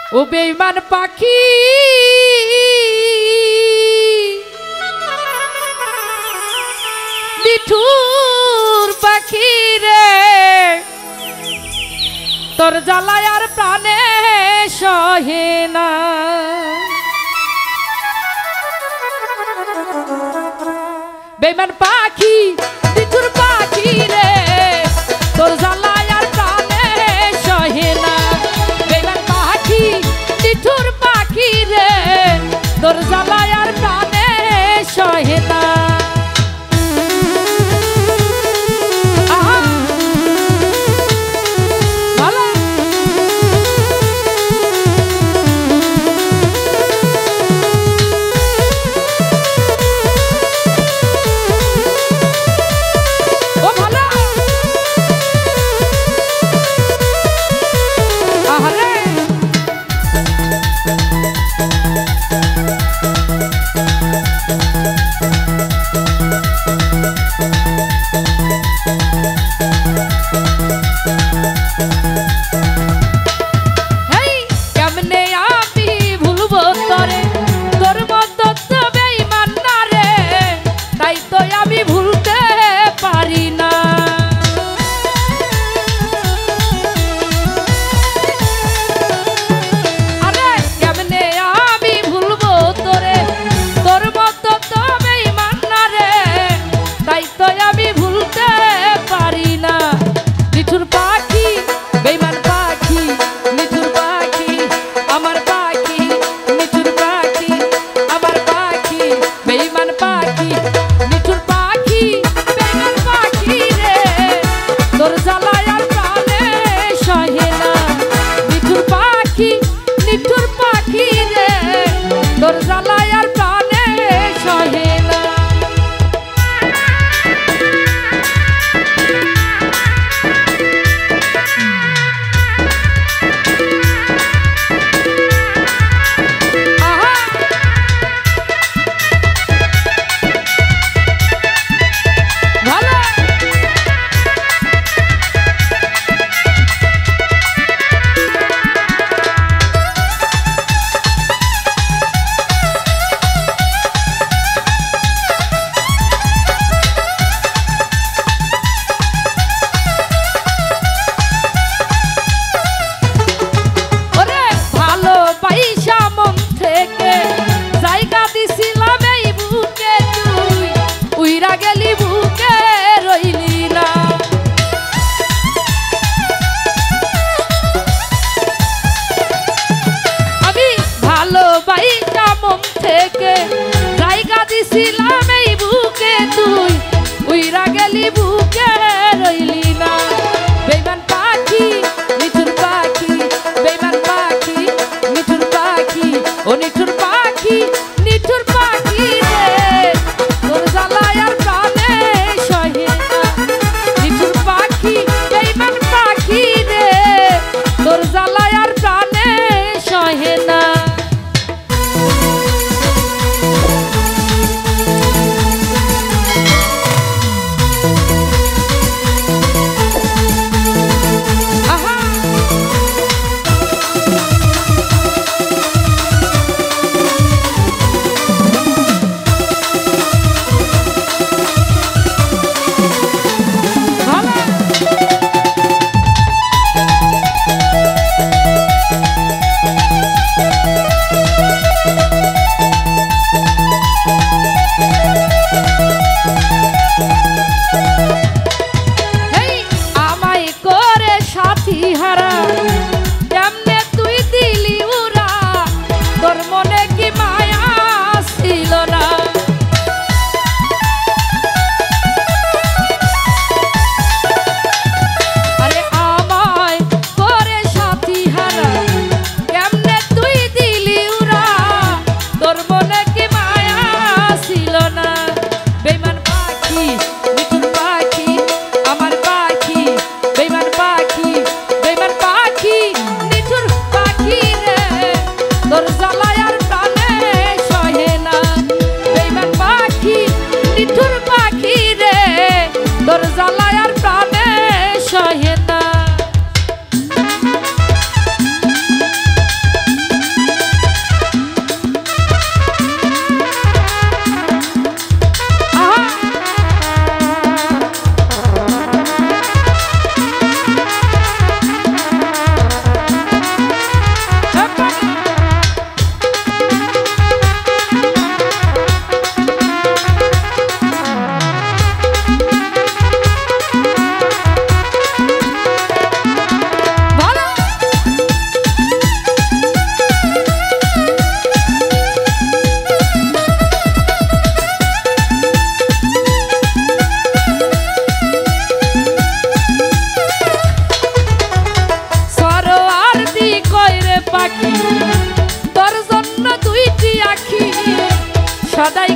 ও বেঈমান পাখি নিঠুর পাখি রে তোর জ্বালায় আর প্রাণে সহে না বেঈমান পাখি নিঠুর পাখি রে তোর জ্বালায় আর প্রাণে সহে না বেঈমান পাখি নিঠুর পাখি রে তোর জ্বালায় আর প্রাণে সহে না জায়গা দিছিলাম এই বুকে তুই উইরা গেলি বুকে রইলি না বেঈমান পাখি নিঠুর পাখি বেঈমান পাখি নিঠুর পাখি ও নিঠুর পাখি রে তোর জ্বালায় আর প্রাণে সহে না নিঠুর পাখি বেঈমান পাখি রে তোর জ্বালায় আর প্রাণে সহে না পাখি তোর জন্য দুইটি আখি সদাই